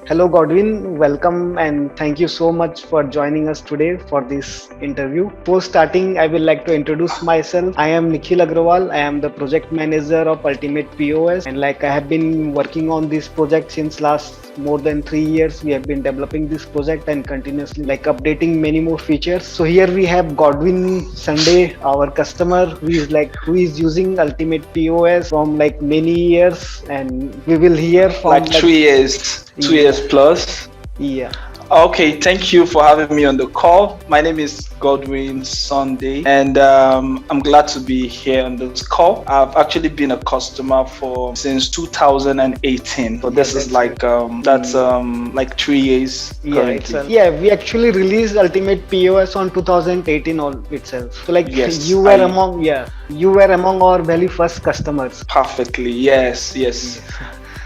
Hello, Godwin. Welcome and thank you so much for joining us today for this interview. Before starting, I would like to introduce myself. I am Nikhil Agrawal. I am the project manager of Ultimate POS, and I have been working on this project since last more than 3 years. We have been developing this project and continuously updating many more features. So here we have Godwin Sunday, our customer who is using Ultimate POS from many years, and we will hear from Like 3 years, two yeah, years plus. yeah. Okay, thank you for having me on the call. My name is Godwin Sunday, and I'm glad to be here on this call. I've actually been a customer for since 2018, so Yeah, this is that's great. like 3 years Yeah, currently. we actually released Ultimate POS on 2018 all itself. So Yes, you were I among our very first customers. perfectly. Yes, yes. Yes.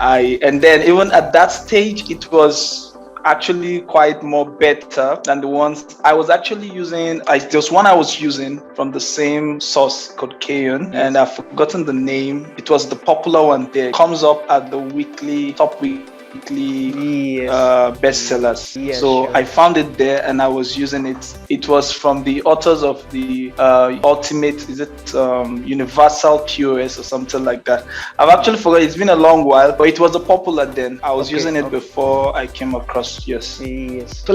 I and then even at that stage, it was actually quite more better than the ones I was actually using. There was one I was using from the same source called Kayon, and Yes. I've forgotten the name. It was the popular one there. It comes up at the top weekly Yes. bestsellers. Yes, So I sure. found it there and I was using it. It was from the authors of the Ultimate, is it Universal POS or something like that? I've actually forgot. It's been a long while, but it was a popular then. I was Okay. using it Okay. before I came across. Yes. Yes. So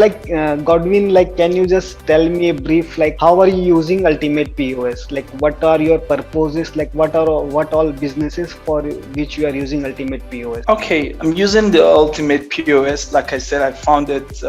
Godwin, can you just tell me a brief how are you using Ultimate POS? What are your purposes? What all businesses for which you are using Ultimate POS? Okay, I'm using the Ultimate POS. Like I said, I found it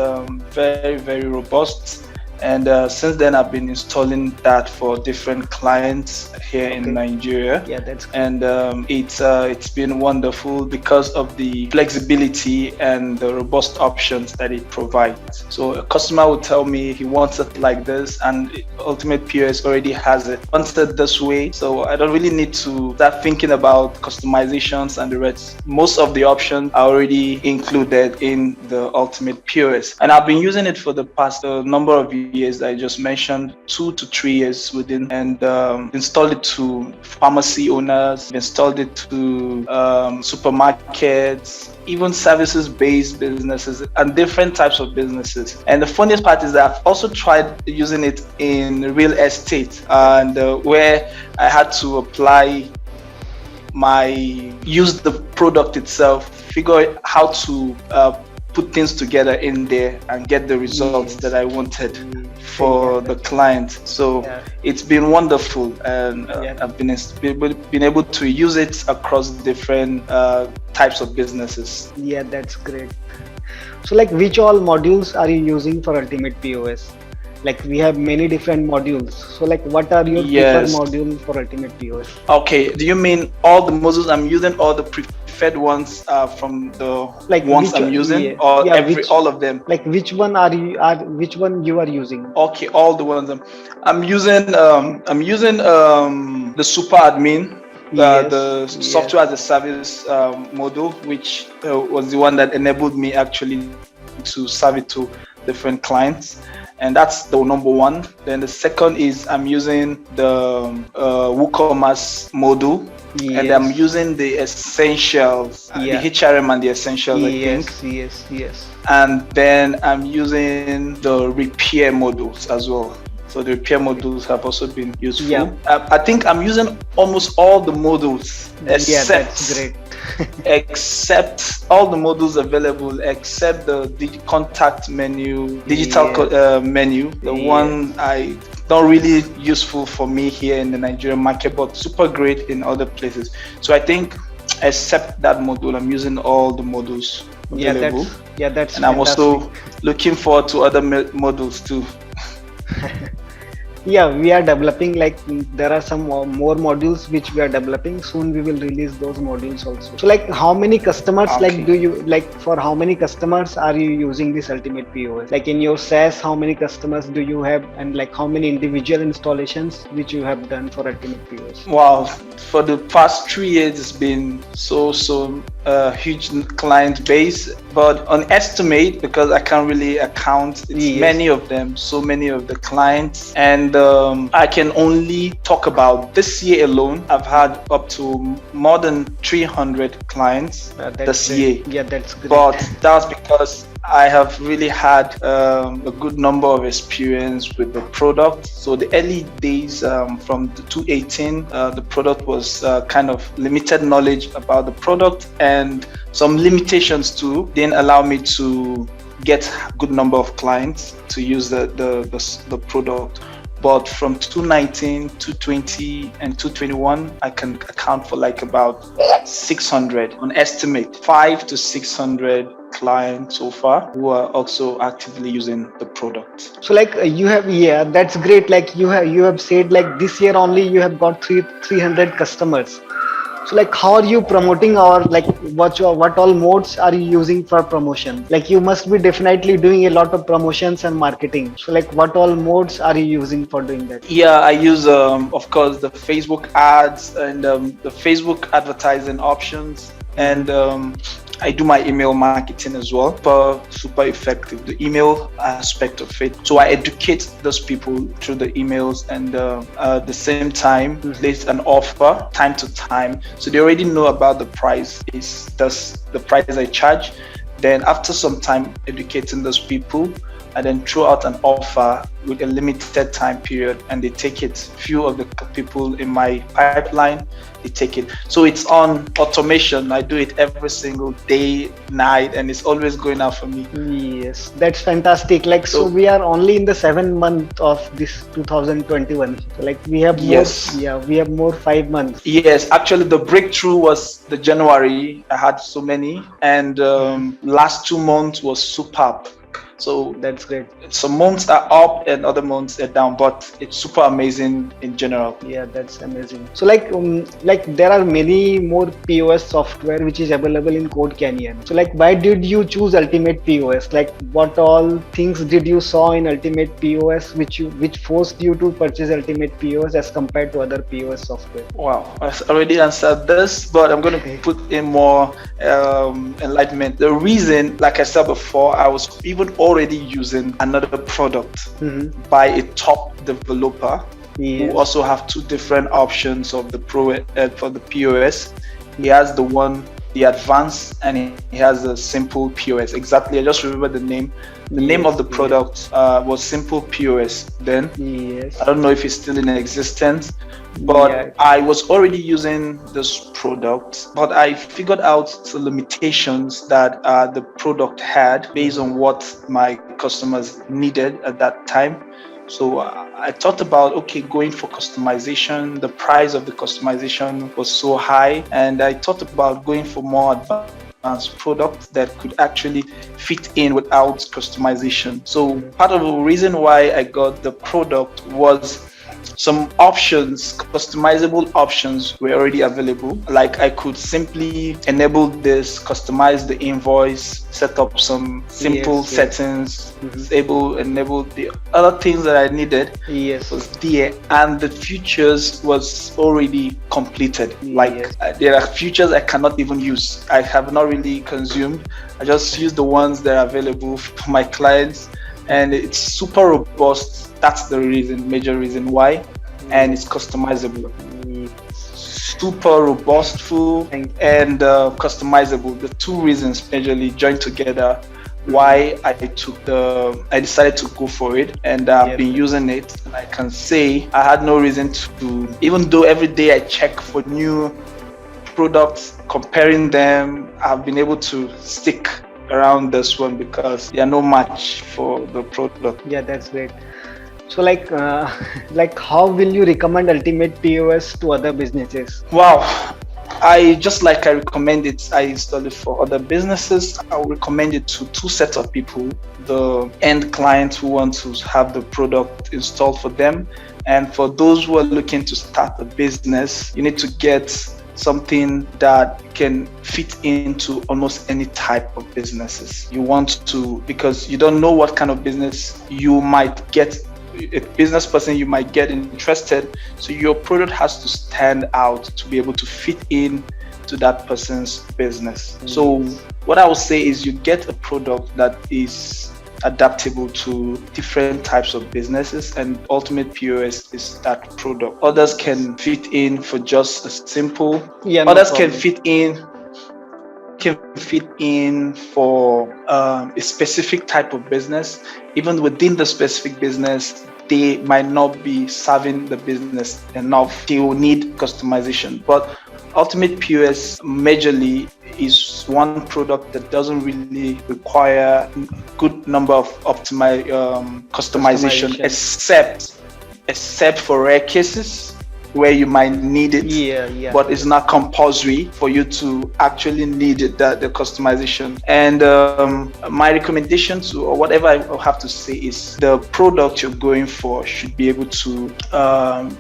very, very robust. And since then, I've been installing that for different clients here in Okay. Nigeria. Yeah, that's great. And it's been wonderful because of the flexibility and the robust options that it provides. So a customer would tell me he wants it like this, and Ultimate POS already has it. Wants it this way, so I don't really need to start thinking about customizations and the rest. Most of the options are already included in the Ultimate POS, and I've been using it for the past number of years. I just mentioned 2 to 3 years within, and installed it to pharmacy owners, installed it to supermarkets, even services based businesses and different types of businesses. And the funniest part is that I've also tried using it in real estate, and where I had to apply use the product itself, figure out how to put things together in there and get the results that Yes. I wanted Yeah, for the client. So yeah, it's been wonderful, and yeah, I've been able to use it across different types of businesses. yeah, that's great. So which all modules are you using for Ultimate POS? We have many different modules. So what are your preferred Yes. module for Ultimate POS? Okay. Do you mean all the modules I'm using, or the preferred ones from the ones Which I'm using, yeah, or yeah, which all of them? which one you are using? Okay, all the ones I'm using the super admin, Yes, the yes, software as a service model, which was the one that enabled me actually to serve it to different clients, and that's the number one. Then the second is I'm using the WooCommerce module, and I'm yes, using the essentials, the yeah, HRM and the essentials, I think. yes, yes, yes. And then I'm using the repair modules as well. So the repair Okay. modules have also been Yeah, useful. I think I'm using almost all the modules yeah, that's great. except all the modules available except the contact menu, digital Yes, menu, the yes. one I not really useful for me here in the Nigerian market, but super great in other places. So I think except that module, I'm using all the modules Yeah, available, that's and I'm fantastic. also looking forward to other modules too. Yeah, we are developing there are some more modules which we are developing. Soon we will release those modules also. So how many customers Okay. do you for how many customers are you using this Ultimate POS? In your SaaS, how many customers do you have, and how many individual installations which you have done for Ultimate POS? Wow, for the past 3 years, it's been so huge client base, but on estimate, because I can't really account, it's Yes. many of them, so many of the clients, and And I can only talk about this year alone. I've had up to more than 300 clients this year. Yeah, that's great. But that's because I have really had a good number of experience with the product. So the early days from the 2018, the product was kind of limited knowledge about the product, and some limitations too didn't allow me to get a good number of clients to use the product. But from 2019, 2020, and 2021, I can account for like about 600, on estimate 5 to 600 clients so far who are also actively using the product. So like you have, yeah, that's great. Like you have said like this year only you have got 300 customers. So like how are you promoting, or like what all modes are you using for promotion? Like you must be definitely doing a lot of promotions and marketing. So like what all modes are you using for doing that? Yeah, I use of course the Facebook ads and the Facebook advertising options, and I do my email marketing as well. Super effective, the email aspect of it. So I educate those people through the emails, and at the same time place an offer time to time, so they already know about the price. That's the price I charge. Then after some time educating those people, I then throw out an offer with a limited time period, and they take it. Few of the people in my pipeline, they take it. So it's on automation. I do it every single day, night, and it's always going out for me. Yes, that's fantastic. Like so we are only in the 7th month of this 2021. So like we have more, Yes. yeah, we have more 5 months. Yes, actually the breakthrough was the January. I had so many, and last 2 months was superb. So That's great. some months are up and other months are down, but it's super amazing in general. Yeah, that's amazing. So like there are many more POS software which is available in Code Canyon. So like why did you choose Ultimate POS? Like what all things did you saw in Ultimate POS which forced you to purchase Ultimate POS as compared to other POS software? Wow, I already answered this, but I'm going to put in more enlightenment. The reason, like I said before, I was even already using another product by a top developer who also have two different options of the Pro for the POS. He has the advanced, and he has a simple POS. Exactly, I just remember the name. The name of the product was Simple POS then. Yes. I don't know if it's still in existence, but I was already using this product, but I figured out the limitations that the product had based on what my customers needed at that time. So I thought about, okay, going for customization. The price of the customization was so high, and I thought about going for more advanced products that could actually fit in without customization. So part of the reason why I got the product was some options, customizable options were already available. Like I could simply enable this, customize the invoice, set up some simple settings, enable the other things that I needed was there, and the features was already completed. Like there are features I cannot even use. I have not really consumed. I just use the ones that are available for my clients, and it's super robust. That's the major reason why, and it's customizable. Super robustful and customizable. The two reasons majorly joined together why I decided to go for it, and I've been using it. And I can say I had no reason to, even though every day I check for new products, comparing them, I've been able to stick around this one because they are no match for the product. Yeah, that's great. So like how will you recommend Ultimate POS to other businesses? Wow, I recommend it. I install it for other businesses. I will recommend it to two sets of people: the end clients who want to have the product installed for them, and for those who are looking to start a business. You need to get something that can fit into almost any type of businesses you want to, because you don't know what kind of business you might get, a business person you might get interested. So your product has to stand out to be able to fit in to that person's business. So what I would say is you get a product that is adaptable to different types of businesses, and Ultimate POS is that product. Others can fit in for just a simple. Yeah, no Others can problem. fit in for a specific type of business. Even within the specific business, they might not be serving the business enough. They will need customization. But Ultimate POS majorly is one product that doesn't really require a good number of customization, Customization. except for rare cases where you might need it, Yeah. but it's not compulsory for you to actually need the customization. And my recommendation to, or whatever I have to say, is the product you're going for should be able to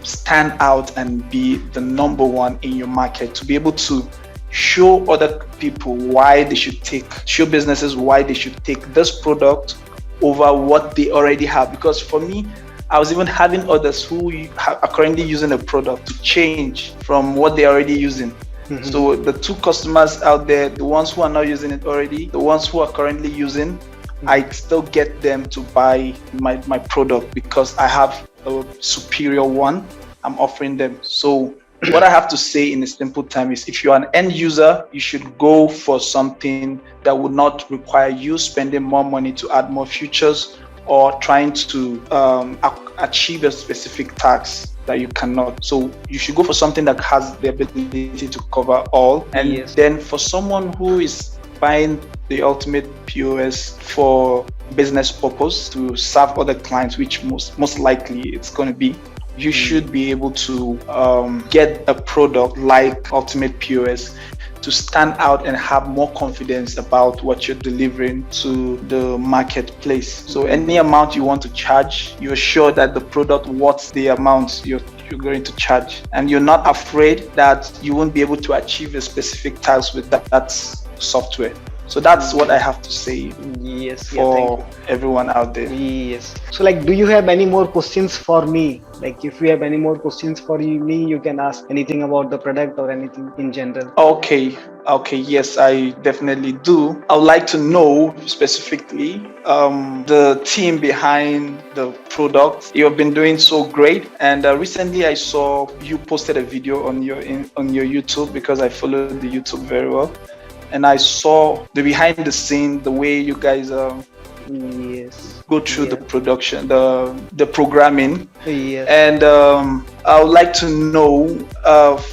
stand out and be the number one in your market, to be able to show other people why they should show businesses why they should take this product over what they already have. Because for me, I was even having others who are currently using a product to change from what they're already using. Mhm. So the two customers out there, the ones who are not using it already, the ones who are currently using, I still get them to buy my product because I have a superior one I'm offering them. So what I have to say in a simple time is, if you're an end user, you should go for something that would not require you spending more money to add more features, or trying to achieve a specific task that you cannot. So you should go for something that has the ability to cover all. And Yes. then for someone who is buying the Ultimate POS for business purpose, to serve other clients, which most likely it's going to be, you should be able to get a product like Ultimate POS to stand out and have more confidence about what you're delivering to the marketplace. So any amount you want to charge, you're sure that the product worth the amount you're going to charge, and you're not afraid that you won't be able to achieve a specific task with that software. So that's what I have to say Yes. for everyone out there. Yes. So like, do you have any more questions for me? Like, if you have any more questions for me, you can ask anything about the product or anything in general. Okay, yes, I definitely do. I would like to know specifically the team behind the product. You have been doing so great, and recently I saw you posted a video on your YouTube, because I follow the YouTube very well, and I saw the behind the scene, the way you guys Yes. go through the production, the programming. Yes. And I would like to know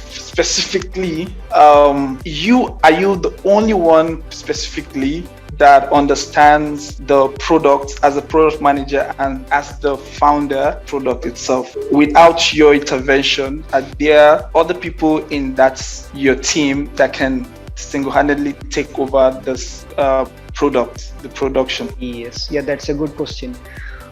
specifically, are you the only one specifically that understands the product as a product manager and as the founder product itself? Without your intervention, are there other people in your team that can single-handedly take over this product, the production? Yes. Yeah, that's a good question.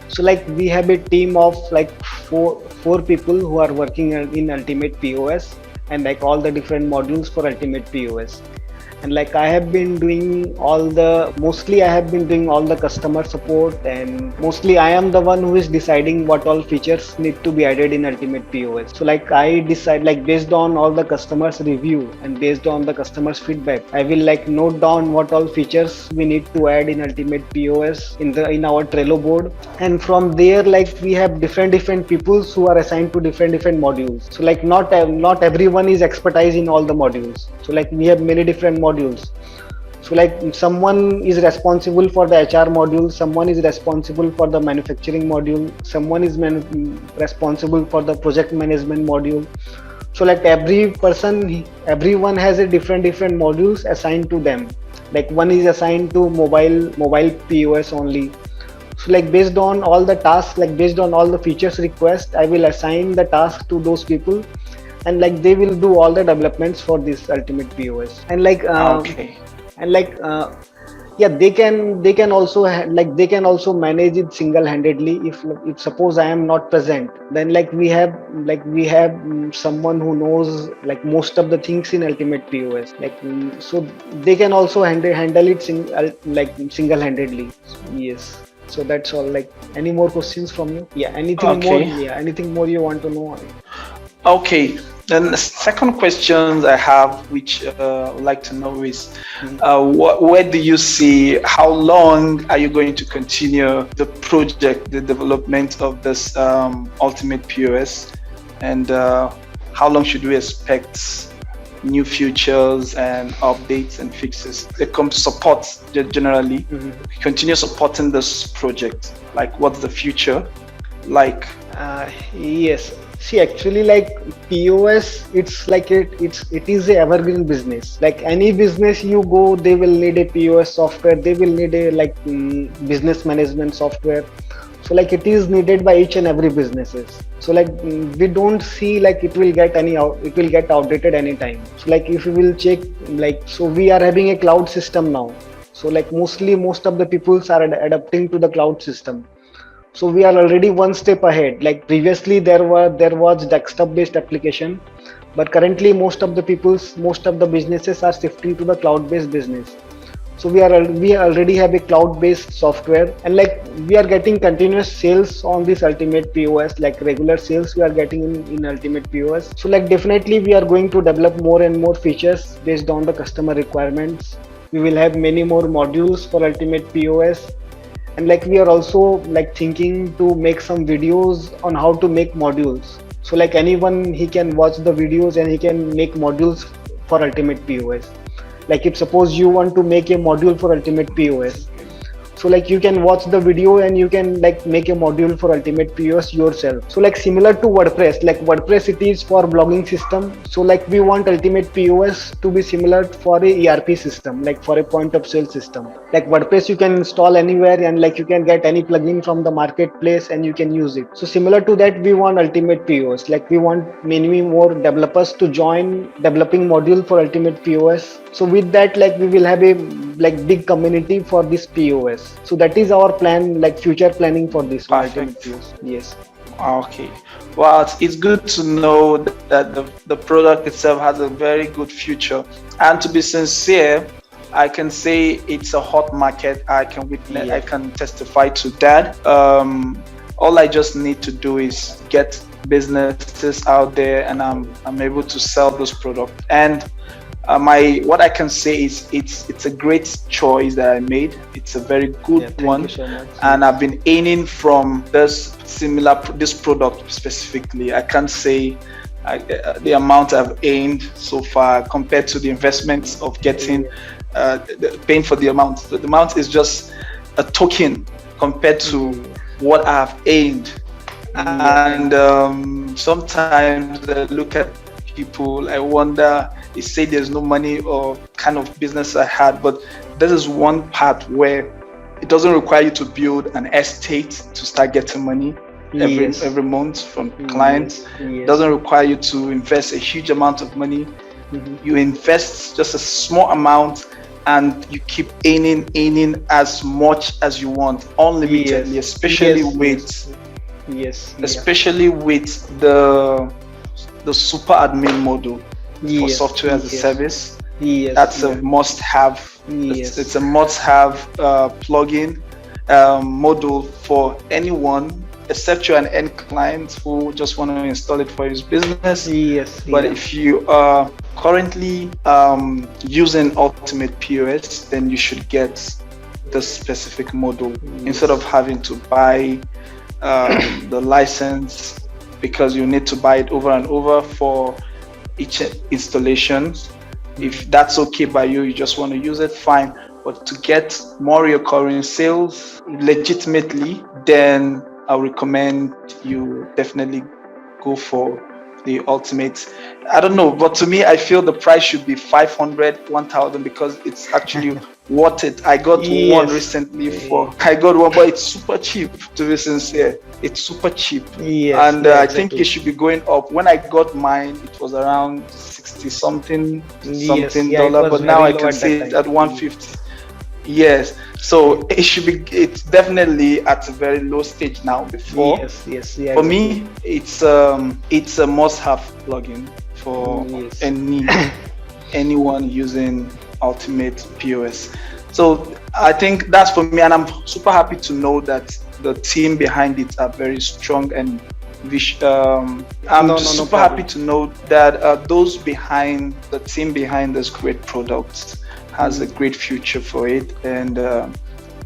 So like, we have a team of like four people who are working in Ultimate POS, and like all the different modules for Ultimate POS. And like, mostly I have been doing all the customer support, and mostly I am the one who is deciding what all features need to be added in Ultimate POS. So like, I decide, like, based on all the customers review and based on the customers feedback, I will like note down what all features we need to add in Ultimate POS in our Trello board. And from there, like, we have different people who are assigned to different modules. So like, not everyone is expertise in all the modules. So like, we have many different modules. So like, someone is responsible for the HR module, someone is responsible for the manufacturing module, someone is responsible for the project management module. So like, everyone has a different modules assigned to them. Like, one is assigned to mobile POS only. So like, based on all the tasks, like based on all the features request, I will assign the task to those people, and like, they will do all the developments for this Ultimate POS. And like, yeah, they can also they can also manage it single-handedly. If suppose I am not present, then like, we have someone who knows like most of the things in Ultimate POS. Like, so they can also handle it single-handedly. Yes. So that's all. Like, any more questions from you? Yeah. Anything more? Yeah. Anything more you want to know? Okay, Then the second questions I have, which I would like to know is, Mhm. where do you see, how long are you going to continue the project, the development of this Ultimate POS, and how long should we expect new features and updates and fixes that come to support generally Mhm. continue supporting this project? Like, what's the future like? Yes. See, actually, like POS, it's like it is a evergreen business. Like any business you go, they will need a POS software. They will need a like business management software. So like it is needed by each and every businesses. So like we don't see like it will get it will get outdated anytime. So like if you will check, like, so we are having a cloud system now. So like mostly most of the peoples are adapting to the cloud system. So we are already one step ahead. Like previously there was desktop based application, but currently most of the businesses are shifting to the cloud based business. So we already have a cloud based software, and like we are getting continuous sales on this Ultimate POS, like regular sales we are getting in Ultimate POS. So like definitely we are going to develop more and more features based on the customer requirements. We will have many more modules for Ultimate POS, and like we are also like thinking to make some videos on how to make modules. So like anyone, he can watch the videos and he can make modules for Ultimate POS. Like if suppose you want to make a module for Ultimate POS, so like you can watch the video and you can like make a module for Ultimate POS yourself. So like similar to WordPress, like WordPress it is for blogging system. So like we want Ultimate POS to be similar for a ERP system, like for a point of sale system. Like WordPress you can install anywhere, and like you can get any plugin from the marketplace and you can use it. So similar to that, we want Ultimate POS. Like we want many more developers to join developing module for Ultimate POS. So with that, like we will have a like big community for this POS. So that is our plan, like future planning for this Ultimate Perfect. POS. Yes. Okay. Well, it's good to know that the product itself has a very good future. And to be sincere, I can say it's a hot market. I can witness, I Yeah. can testify to that. All I just need to do is get businesses out there, and I'm able to sell those products. And my what I can say is it's a great choice that I made. It's a very Yeah. good Thank you one, so much. and Yes. I've been aiming from this product specifically. I can't say the amount I've aimed so far compared to the investments of getting paying for the amount. The amount is just a token compared to what I've aimed. And sometimes I look at people, I wonder, they say there's no money or kind of business I had, but this is one part where it doesn't require you to build an estate to start getting money Yes. every month from clients. It Yes. doesn't require you to invest a huge amount of money. Mhm. You invest just a small amount, and you keep earning as much as you want unlimitedly, Yes. especially Yes. with Yes. Yeah. especially with the super admin model for Yes. software as a Yes. service. Yes. That's Yeah. a must-have. Yes. It's a must-have plugin module for anyone, except you're an end client who just want to install it for his business. Yes. But Yeah. if you are currently using Ultimate POS, then you should get the specific module instead of having to buy the license, because you need to buy it over and over for each installation. If that's okay by you, you just want to use it, fine. But to get more recurring sales legitimately, then I would recommend you definitely go for the Ultimate. I don't know, but to me, I feel the price should be 500, 1000, because it's actually worth it. I got one Yes. recently but it's super cheap, to be sincere. It's super cheap. Yes. And Yeah, I think exactly. it should be going up. When I got mine, it was around 60 something Yes. something Yeah, it dollar, was but now very I low can at see that it time. at 150. Yes, so it's definitely at a very low stage now. Before, Yes. Yes. Yeah. for Exactly. me, it's a must-have plugin for Yes. anyone using Ultimate POS. So I think that's for me, and I'm super happy to know that the team behind it are very strong and I'm No, just no super problem. happy to know that those behind the team behind this great product has a great future for it, and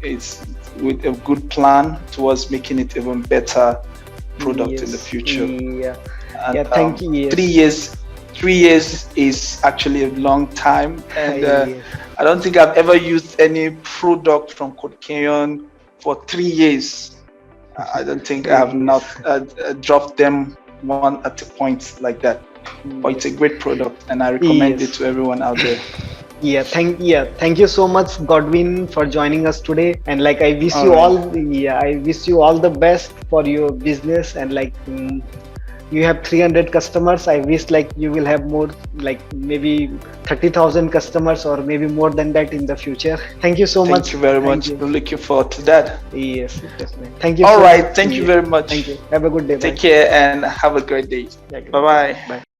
it's with a good plan towards making it even better product in the Yes, future. yeah, And yeah. Thank you. 3 years, Yes, 3 years is actually a long time, and yes, I don't think I've ever used any product from Codecarion for 3 years. I don't think I have not yes, dropped them one at a point like that. But it's a yes, great product, and I recommend it yes. to everyone out there. Thank you so much, Godwin, for joining us today. And like I wish All you right. all, yeah, I wish you all the best for your business. And like you have 300 customers, I wish like you will have more, like maybe 30,000 customers or maybe more than that in the future. Thank you so Thank much. you very Thank much. you. I'm looking forward to that. Yes, definitely. Thank you All so much. right. Thank you Yeah. very Thank much. you. Have a good day. Take Bye. care and have a great day. Yeah, Bye bye. bye.